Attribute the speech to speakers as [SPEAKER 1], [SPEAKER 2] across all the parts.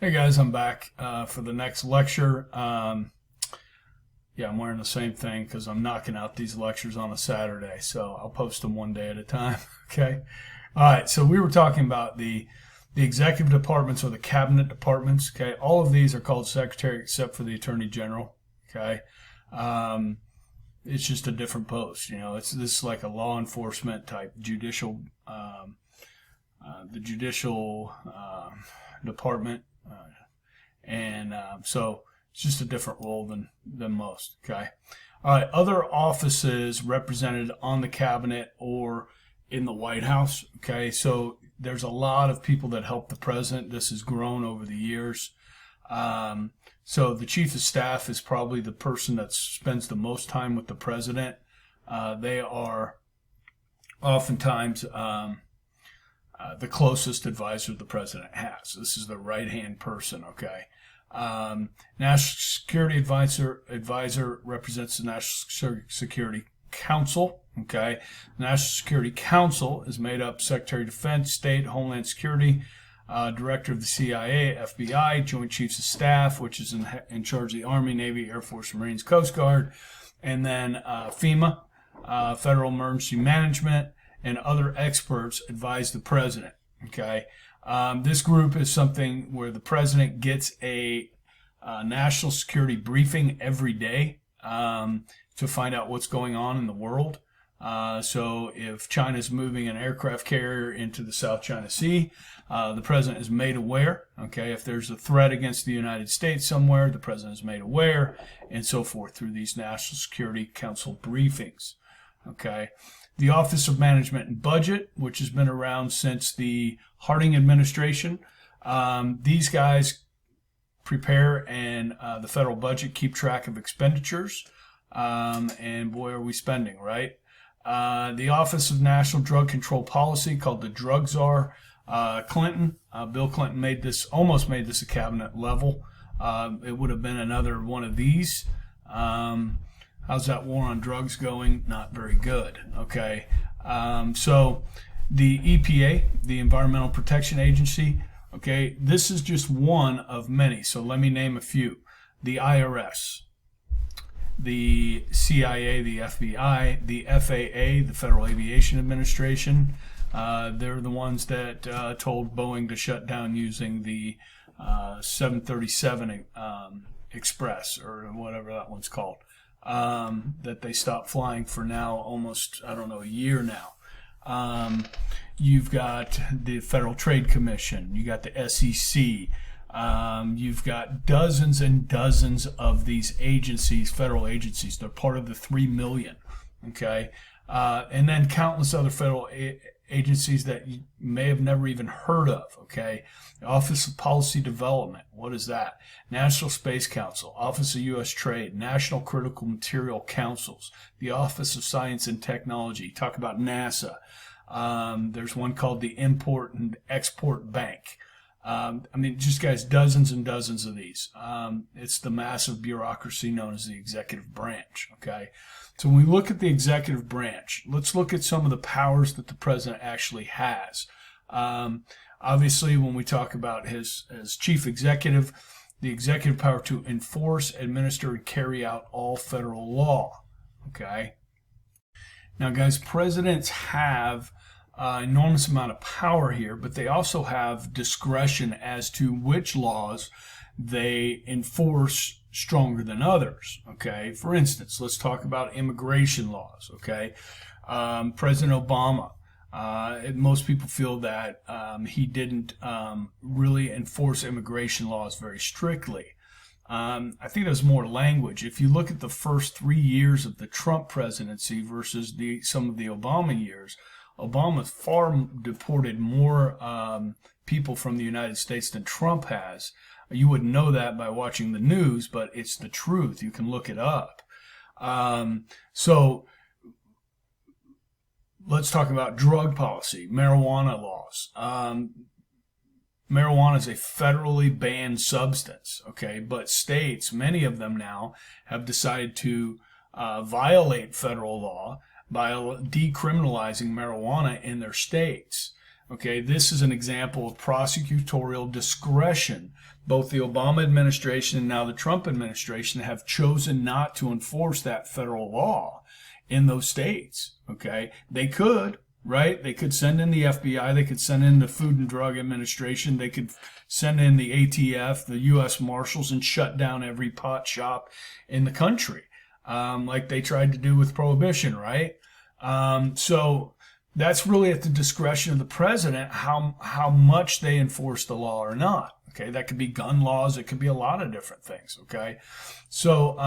[SPEAKER 1] Hey guys, I'm back for the next lecture. Yeah, I'm wearing the same thing because I'm knocking out these lectures on a Saturday, so I'll post them one day at a time. Okay. All right. So we were talking about the executive departments or the cabinet departments. Okay. All of these are called secretary except for the attorney general. Okay. Um, it's just a different post. It's this is like a law enforcement type judicial, the judicial department. So it's just a different role than most. Okay. All right. Other offices represented on the cabinet or in the White House. Okay. So there's a lot of people that help the president. This has grown over the years. So the chief of staff is probably the person that spends the most time with the president. They are oftentimes the closest advisor the president has. This is the right-hand person, okay? National Security Advisor represents the National Security Council, okay? The National Security Council is made up Secretary of Defense, State, Homeland Security, Director of the CIA, FBI, Joint Chiefs of Staff, which is in charge of the Army, Navy, Air Force, Marines, Coast Guard, and then FEMA, Federal Emergency Management, and other experts advise the president. Okay, this group is something where the president gets a national security briefing every day to find out what's going on in the world. So if China's moving an aircraft carrier into the South China Sea, the president is made aware. Okay, if there's a threat against the United States somewhere, the president is made aware, and so forth through these National Security Council briefings. Okay. The Office of Management and Budget, which has been around since the Harding administration. These guys prepare and the federal budget, keep track of expenditures. And boy, are we spending, right? The Office of National Drug Control Policy, called the Drug Czar. Clinton, Bill Clinton almost made this a cabinet level. It would have been another one of these. How's that war on drugs going? Not very good. Okay. So the EPA, the Environmental Protection Agency, okay, this is just one of many. So let me name a few. The IRS, the CIA, the FBI, the FAA, the Federal Aviation Administration. They're the ones that told Boeing to shut down using the 737 Express, or whatever that one's called. That they stopped flying for now almost, a year now. You've got the Federal Trade Commission. You got the SEC. You've got dozens and dozens of these agencies, federal agencies. They're part of the 3 million, okay? And then countless other federal agencies that you may have never even heard of, okay? The Office of Policy Development, what is that? National Space Council, Office of U.S. Trade, National Critical Material Councils, the Office of Science and Technology. Talk about NASA. There's one called the Import and Export Bank. Just guys, dozens and dozens of these. It's the massive bureaucracy known as the executive branch, okay? So when we look at the executive branch, let's look at some of the powers that the president actually has. Obviously, when we talk about his chief executive, the executive power to enforce, administer, and carry out all federal law, okay? Now, guys, presidents have enormous amount of power here, but they also have discretion as to which laws they enforce stronger than others, okay? For instance, let's talk about immigration laws, okay? President Obama, most people feel that he didn't really enforce immigration laws very strictly. I think there's more language. If you look at the first 3 years of the Trump presidency versus some of the Obama years, Obama deported more people from the United States than Trump has. You wouldn't know that by watching the news, but it's the truth. You can look it up. So let's talk about drug policy, marijuana laws. Marijuana is a federally banned substance, okay? But states, many of them now, have decided to violate federal law by decriminalizing marijuana in their states. Okay, this is an example of prosecutorial discretion. Both the Obama administration and now the Trump administration have chosen not to enforce that federal law in those states. Okay, they could, right? They could send in the FBI, they could send in the Food and Drug Administration, they could send in the ATF, the U.S. Marshals, and shut down every pot shop in the country, like they tried to do with Prohibition, right? So that's really at the discretion of the president how much they enforce the law or not. Okay, that could be gun laws, it could be a lot of different things. Okay, so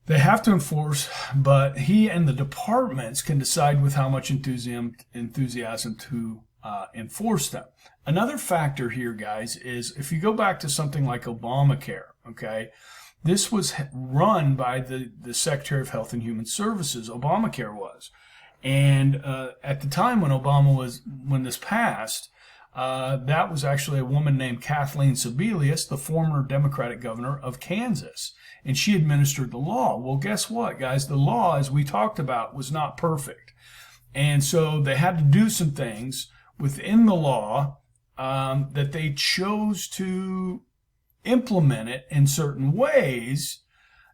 [SPEAKER 1] they have to enforce, but he and the departments can decide with how much enthusiasm to enforce them. Another factor here, guys, is if you go back to something like Obamacare, okay, this was run by the Secretary of Health and Human Services. Obamacare was. And at the time when this passed, that was actually a woman named Kathleen Sebelius, the former Democratic governor of Kansas. And she administered the law. Well, guess what, guys? The law, as we talked about, was not perfect. And so they had to do some things within the law that they chose to implement it in certain ways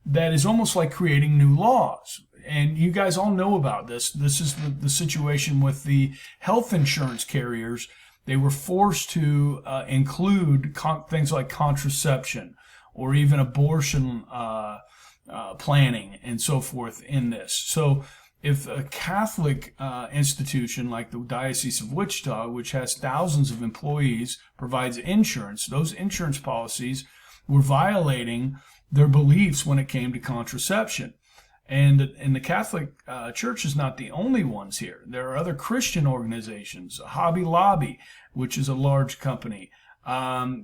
[SPEAKER 1] that is almost like creating new laws. And you guys all know about this. This is the situation with the health insurance carriers. They were forced to include things like contraception or even abortion planning and so forth in this. So if a Catholic institution like the Diocese of Wichita, which has thousands of employees, provides insurance, those insurance policies were violating their beliefs when it came to contraception. And the Catholic Church is not the only ones here. There are other Christian organizations. Hobby Lobby, which is a large company,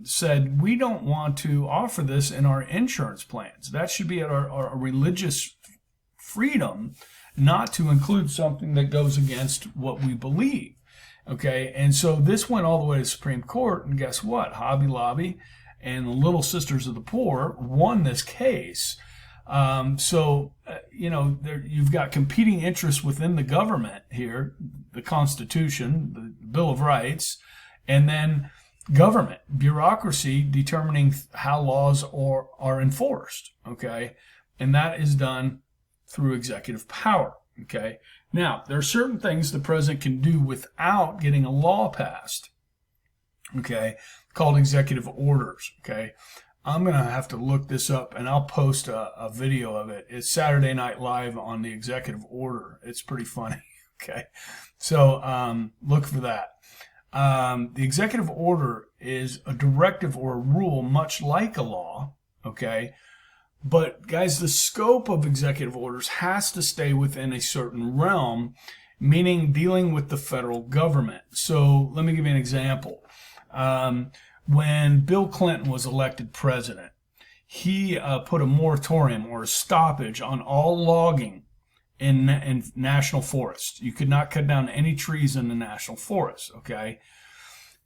[SPEAKER 1] said, we don't want to offer this in our insurance plans. That should be at our religious freedom, not to include something that goes against what we believe. Okay, and so this went all the way to the Supreme Court, and guess what? Hobby Lobby and the Little Sisters of the Poor won this case. You've got competing interests within the government here, the Constitution, the Bill of Rights, and then government, bureaucracy determining how laws are enforced, okay? And that is done through executive power, okay? Now, there are certain things the president can do without getting a law passed, okay, called executive orders, okay? I'm going to have to look this up, and I'll post a video of it. It's Saturday Night Live on the executive order. It's pretty funny, okay? So look for that. The executive order is a directive or a rule much like a law, okay? But, guys, the scope of executive orders has to stay within a certain realm, meaning dealing with the federal government. So let me give you an example. When Bill Clinton was elected president, he put a moratorium or a stoppage on all logging in national forests. You could not cut down any trees in the national forest, okay?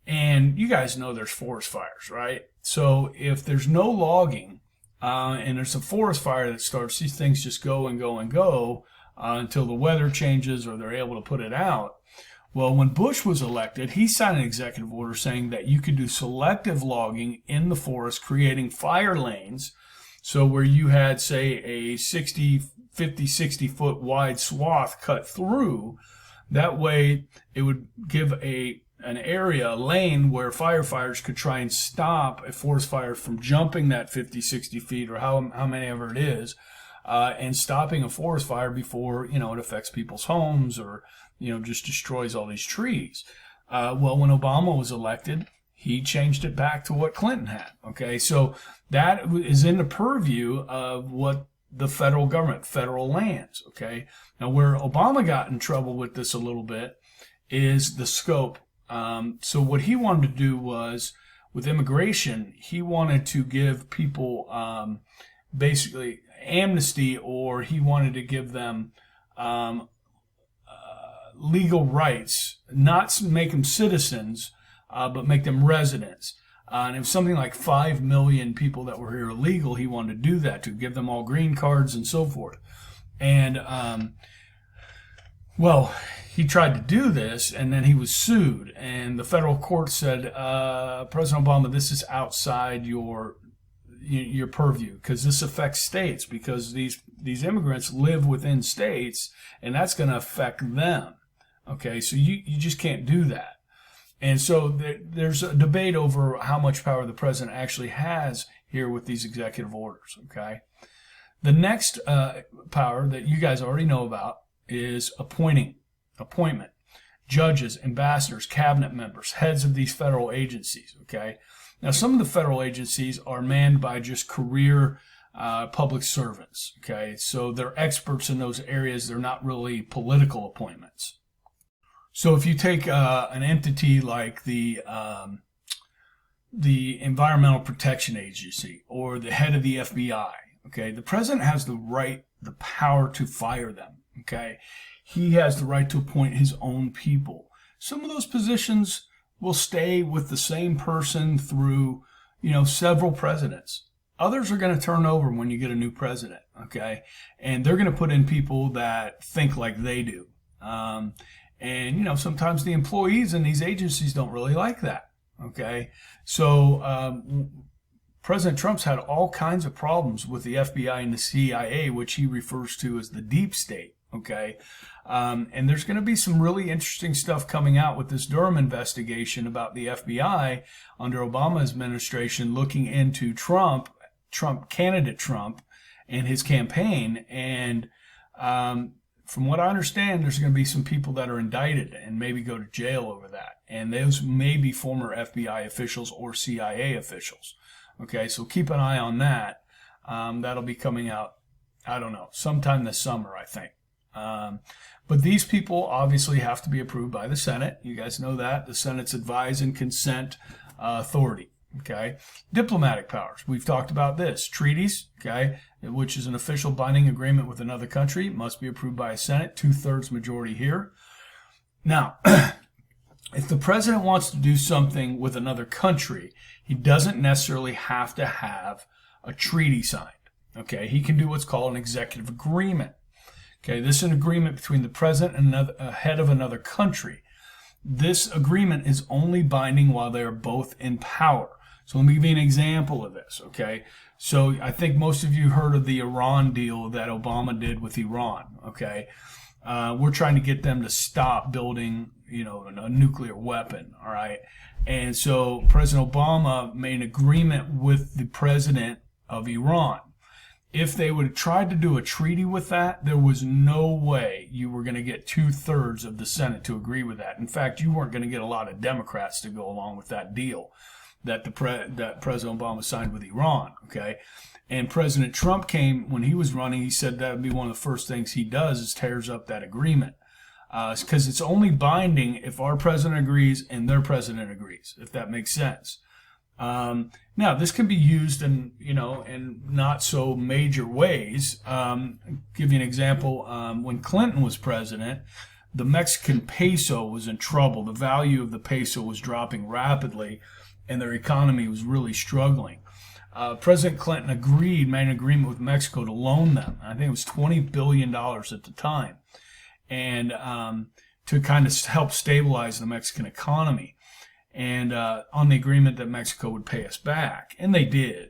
[SPEAKER 1] And you guys know there's forest fires, right? So if there's no logging and there's a forest fire that starts, these things just go and go and go until the weather changes or they're able to put it out. Well, when Bush was elected, he signed an executive order saying that you could do selective logging in the forest, creating fire lanes. So where you had, say, a 50, 60 foot wide swath cut through, that way it would give an area, a lane where firefighters could try and stop a forest fire from jumping that 50, 60 feet or how many ever it is, and stopping a forest fire before, it affects people's homes or, just destroys all these trees. Well, when Obama was elected, he changed it back to what Clinton had. Okay, so that is in the purview of what the federal government, federal lands. Okay, now where Obama got in trouble with this a little bit is the scope. So what he wanted to do was, with immigration, he wanted to give people basically amnesty, or he wanted to give them legal rights, not make them citizens, but make them residents. And it was something like 5 million people that were here illegal. He wanted to do that, to give them all green cards and so forth. And, he tried to do this, and then he was sued, and the federal court said, President Obama, this is outside your purview, because this affects states, because these immigrants live within states, and that's going to affect them. Okay, so you just can't do that. And so there's a debate over how much power the president actually has here with these executive orders. Okay, the next power that you guys already know about is appointment. Judges, ambassadors, cabinet members, heads of these federal agencies. Okay, now some of the federal agencies are manned by just career public servants. Okay, so they're experts in those areas. They're not really political appointments. So if you take an entity like the Environmental Protection Agency or the head of the FBI, okay, the president has the power to fire them. Okay, he has the right to appoint his own people. Some of those positions will stay with the same person through, several presidents. Others are going to turn over when you get a new president. Okay, and they're going to put in people that think like they do. And, sometimes the employees in these agencies don't really like that. Okay. So, President Trump's had all kinds of problems with the FBI and the CIA, which he refers to as the deep state. Okay. And there's going to be some really interesting stuff coming out with this Durham investigation about the FBI under Obama's administration looking into candidate Trump and his campaign. And, from what I understand, there's going to be some people that are indicted and maybe go to jail over that. And those may be former FBI officials or CIA officials. Okay, so keep an eye on that. That'll be coming out, I don't know, sometime this summer, I think. But these people obviously have to be approved by the Senate. You guys know that. The Senate's advise and consent authority. Okay, diplomatic powers. We've talked about this. Treaties, okay, which is an official binding agreement with another country, must be approved by a Senate, 2/3 majority here. Now, if the president wants to do something with another country, he doesn't necessarily have to have a treaty signed. Okay, he can do what's called an executive agreement. Okay, this is an agreement between the president and a head of another country. This agreement is only binding while they are both in power. So let me give you an example of this, okay? So I think most of you heard of the Iran deal that Obama did with Iran, okay? We're trying to get them to stop building, a nuclear weapon, all right? And so President Obama made an agreement with the president of Iran. If they would have tried to do a treaty with that, there was no way you were going to get 2/3 of the Senate to agree with that. In fact, you weren't going to get a lot of Democrats to go along with that deal that that President Obama signed with Iran. Okay, and President Trump came when he was running. He said that would be one of the first things he does is tears up that agreement, because it's only binding if our president agrees and their president agrees. If that makes sense. Now this can be used in not so major ways. Give you an example. When Clinton was president, the Mexican peso was in trouble. The value of the peso was dropping rapidly, and their economy was really struggling. President Clinton made an agreement with Mexico to loan them. I think it was $20 billion at the time, and to kind of help stabilize the Mexican economy. And on the agreement that Mexico would pay us back, and they did.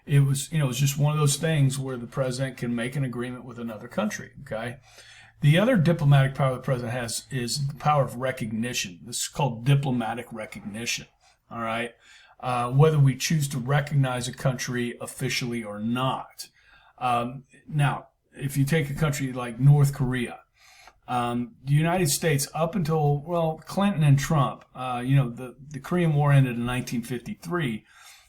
[SPEAKER 1] It was just one of those things where the president can make an agreement with another country. Okay, the other diplomatic power the president has is the power of recognition. This is called diplomatic recognition. All right, whether we choose to recognize a country officially or not. Now, if you take a country like North Korea. The United States, up until, Clinton and Trump, the Korean War ended in 1953.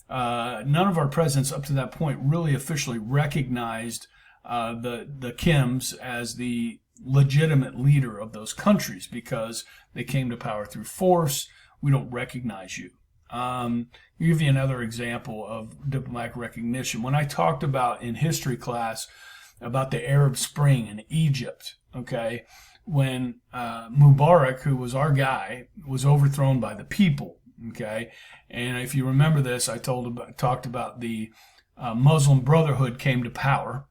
[SPEAKER 1] None of our presidents up to that point really officially recognized the Kims as the legitimate leader of those countries because they came to power through force. We don't recognize you. I'll give you another example of diplomatic recognition. When I talked about in history class about the Arab Spring in Egypt, okay, when Mubarak, who was our guy, was overthrown by the people, okay? And if you remember this, I talked about the Muslim Brotherhood came to power,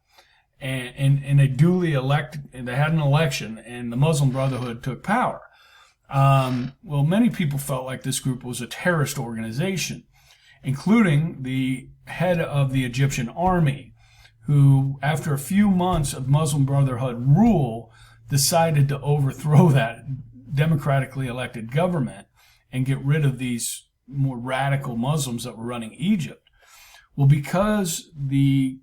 [SPEAKER 1] and they duly elected, they had an election, and the Muslim Brotherhood took power. Well, many people felt like this group was a terrorist organization, including the head of the Egyptian army, who, after a few months of Muslim Brotherhood rule, decided to overthrow that democratically elected government and get rid of these more radical Muslims that were running Egypt. Well, because the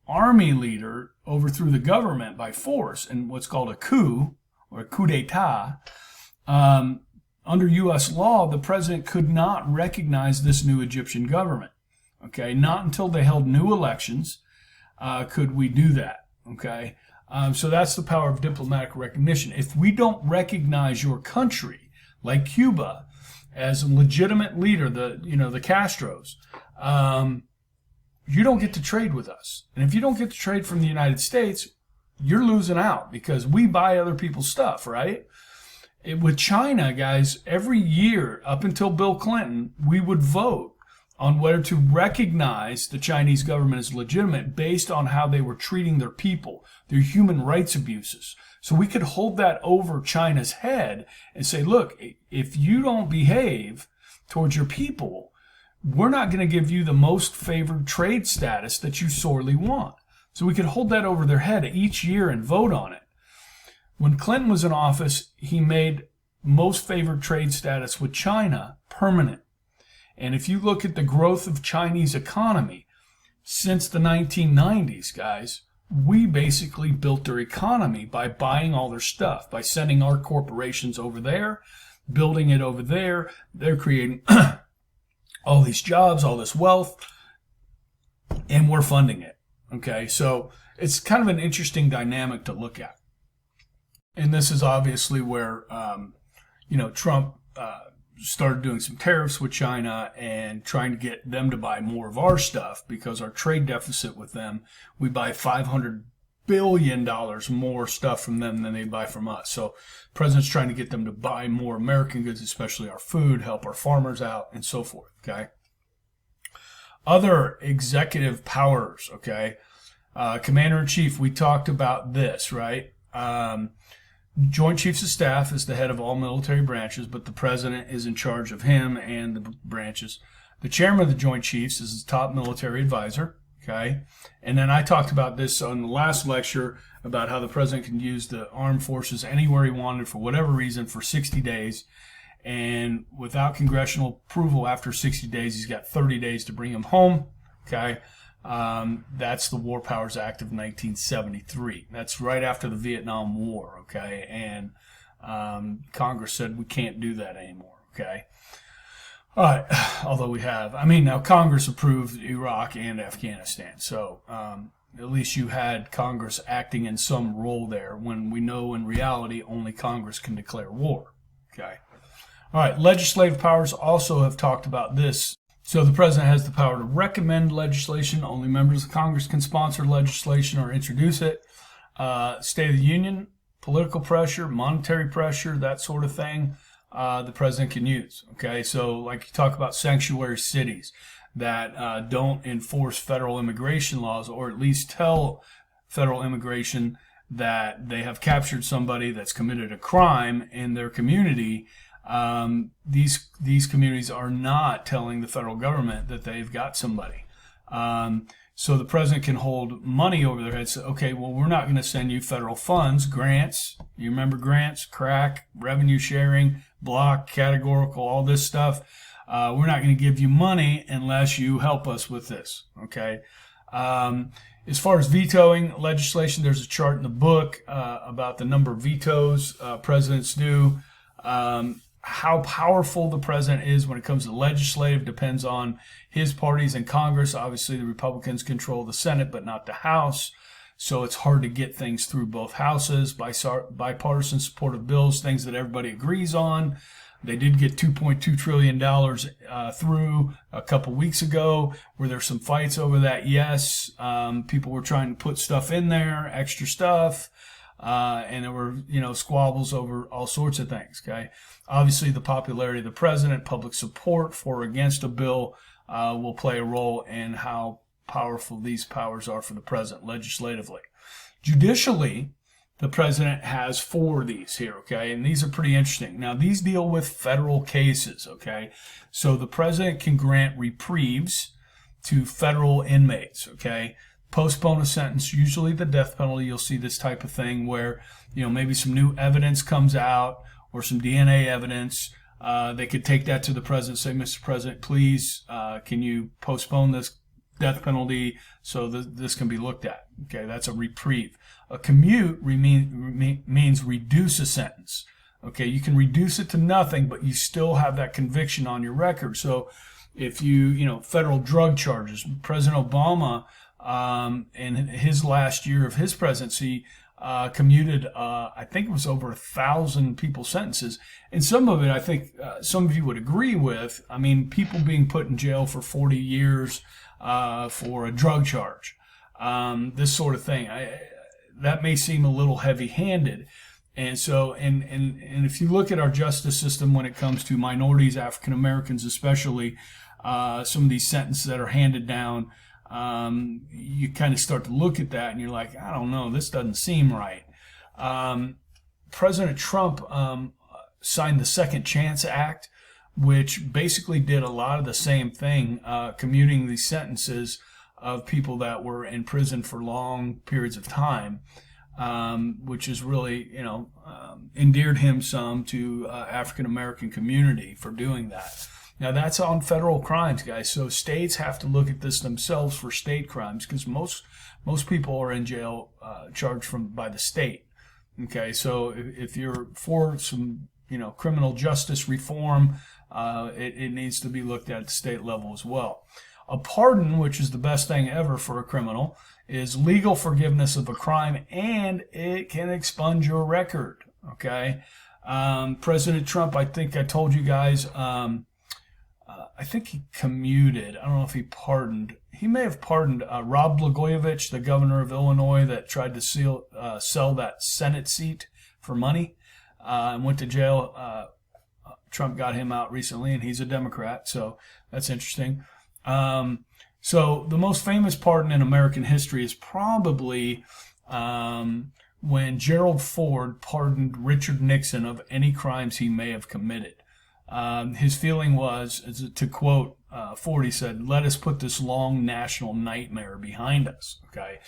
[SPEAKER 1] army leader overthrew the government by force in what's called a coup, or a coup d'etat, under U.S. law, the president could not recognize this new Egyptian government. Okay, not until they held new elections could we do that. Okay, so that's the power of diplomatic recognition. If we don't recognize your country, like Cuba, as a legitimate leader, the Castros, you don't get to trade with us. And if you don't get to trade from the United States, you're losing out because we buy other people's stuff, right? With China, guys, every year up until Bill Clinton, we would vote on whether to recognize the Chinese government as legitimate based on how they were treating their people, their human rights abuses. So we could hold that over China's head and say, look, if you don't behave towards your people, we're not going to give you the most favored trade status that you sorely want. So we could hold that over their head each year and vote on it. When Clinton was in office, he made most favored trade status with China permanent. And if you look at the growth of Chinese economy since the 1990s, guys, we basically built their economy by buying all their stuff, by sending our corporations over there, building it over there. They're creating all these jobs, all this wealth, and we're funding it. Okay, so it's kind of an interesting dynamic to look at. And this is obviously where, Trump started doing some tariffs with China and trying to get them to buy more of our stuff because our trade deficit with them, we buy $500 billion more stuff from them than they buy from us. So the president's trying to get them to buy more American goods, especially our food, help our farmers out, and so forth, okay? Other executive powers, okay? Commander-in-Chief, we talked about this, right? Joint Chiefs of Staff is the head of all military branches, but the president is in charge of him and the branches. The chairman of the Joint Chiefs is his top military advisor, okay? And then I talked about this on the last lecture about how the president can use the armed forces anywhere he wanted for whatever reason for 60 days. And without congressional approval after 60 days, he's got 30 days to bring him home, okay? That's the War Powers Act of 1973. That's right after the Vietnam War, okay? And Congress said we can't do that anymore, okay? All right, although we have. Now Congress approved Iraq and Afghanistan, so at least you had Congress acting in some role there when we know in reality only Congress can declare war, okay? All right, legislative powers also have talked about this. So the president has the power to recommend legislation. Only members of Congress can sponsor legislation or introduce it. State of the Union, political pressure, monetary pressure, that sort of thing, the president can use. Okay, so like you talk about sanctuary cities that don't enforce federal immigration laws, or at least tell federal immigration that they have captured somebody that's committed a crime in their community. These communities are not telling the federal government that they've got somebody. So the president can hold money over their heads. Say, okay, well, we're not going to send you federal funds, grants. You remember grants, crack, revenue sharing, block, categorical, all this stuff. We're not going to give you money unless you help us with this. Okay. As far as vetoing legislation, there's a chart in the book about the number of vetoes presidents do. How powerful the president is when it comes to legislative depends on his parties in Congress. Obviously, the Republicans control the Senate, but not the House. So it's hard to get things through both houses, bipartisan supportive bills, things that everybody agrees on. They did get $2.2 trillion through a couple weeks ago. Were there some fights over that? Yes. People were trying to put stuff in there, extra stuff. And there were, squabbles over all sorts of things, okay? Obviously, the popularity of the president, public support for or against a bill will play a role in how powerful these powers are for the president legislatively. Judicially, the president has 4 of these here, okay? And these are pretty interesting. Now, these deal with federal cases, okay? So the president can grant reprieves to federal inmates, okay? Postpone a sentence, usually the death penalty. You'll see this type of thing where, maybe some new evidence comes out or some DNA evidence. They could take that to the president, say, Mr. President, please, can you postpone this death penalty so this can be looked at? Okay, that's a reprieve. A commute means reduce a sentence. Okay, you can reduce it to nothing, but you still have that conviction on your record. So if federal drug charges, President Obama, in his last year of his presidency, commuted, I think it was over 1,000 people's sentences. And some of it, I think some of you would agree with. I mean, people being put in jail for 40 years for a drug charge, this sort of thing. That may seem a little heavy-handed. And so, and if you look at our justice system when it comes to minorities, African Americans especially, some of these sentences that are handed down, you kind of start to look at that and you're like, I don't know, this doesn't seem right. President Trump signed the Second Chance Act, which basically did a lot of the same thing, commuting these sentences of people that were in prison for long periods of time, which is really, endeared him some to African American community for doing that. Now, that's on federal crimes, guys. So states have to look at this themselves for state crimes because most people are in jail charged by the state. Okay, so if you're for some criminal justice reform, it needs to be looked at the state level as well. A pardon, which is the best thing ever for a criminal, is legal forgiveness of a crime, and it can expunge your record. Okay, President Trump, I think I told you guys. I think he commuted. I don't know if he pardoned. He may have pardoned Rod Blagojevich, the governor of Illinois, that tried to sell that Senate seat for money and went to jail. Trump got him out recently, and he's a Democrat, so that's interesting. So the most famous pardon in American history is probably when Gerald Ford pardoned Richard Nixon of any crimes he may have committed. His feeling was, to quote Ford, he said, "Let us put this long national nightmare behind us." Okay,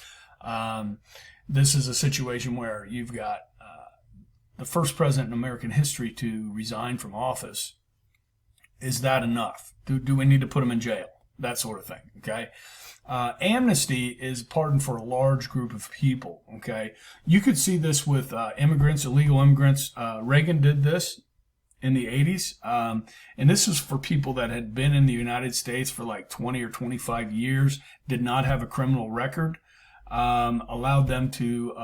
[SPEAKER 1] this is a situation where you've got the first president in American history to resign from office. Is that enough? Do we need to put him in jail? That sort of thing. Okay. Amnesty is pardon for a large group of people. Okay, you could see this with immigrants, illegal immigrants. Reagan did this in the 80s. And this is for people that had been in the United States for like 20 or 25 years, did not have a criminal record, allowed them to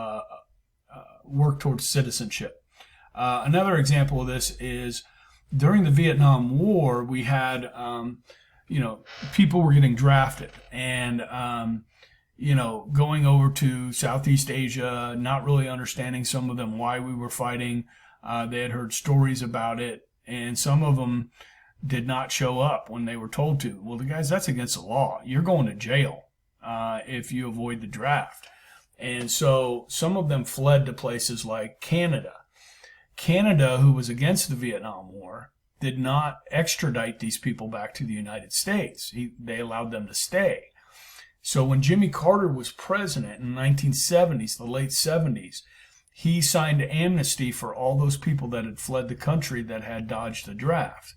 [SPEAKER 1] work towards citizenship. Another example of this is during the Vietnam War, we had, people were getting drafted and, going over to Southeast Asia, not really understanding some of them why we were fighting. They had heard stories about it, and some of them did not show up when they were told to. Well, guys, that's against the law. You're going to jail if you avoid the draft. And so some of them fled to places like Canada. Canada, who was against the Vietnam War, did not extradite these people back to the United States. They allowed them to stay. So when Jimmy Carter was president in the 1970s, the late 70s, he signed amnesty for all those people that had fled the country that had dodged the draft.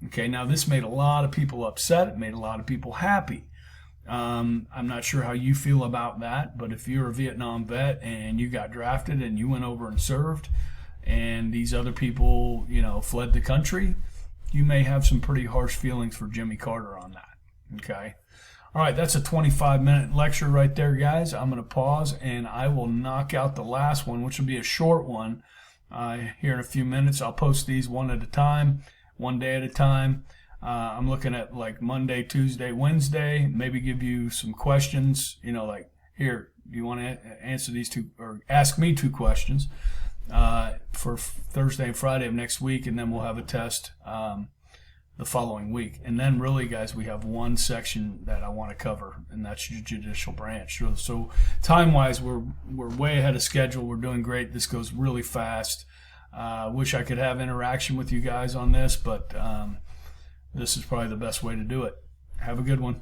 [SPEAKER 1] Okay, now this made a lot of people upset. It made a lot of people happy. I'm not sure how you feel about that, but if you're a Vietnam vet and you got drafted and you went over and served, and these other people, fled the country, you may have some pretty harsh feelings for Jimmy Carter on that. Okay. All right, that's a 25-minute lecture right there, guys. I'm going to pause, and I will knock out the last one, which will be a short one here in a few minutes. I'll post these one at a time, one day at a time. I'm looking at like Monday, Tuesday, Wednesday, maybe give you some questions, like, here, do you want to answer these two, or ask me 2 questions for Thursday and Friday of next week, and then we'll have a test the following week. And then really, guys, we have one section that I want to cover, and that's your judicial branch. So time-wise, we're way ahead of schedule. We're doing great. This goes really fast. Wish I could have interaction with you guys on this, but this is probably the best way to do it. Have a good one.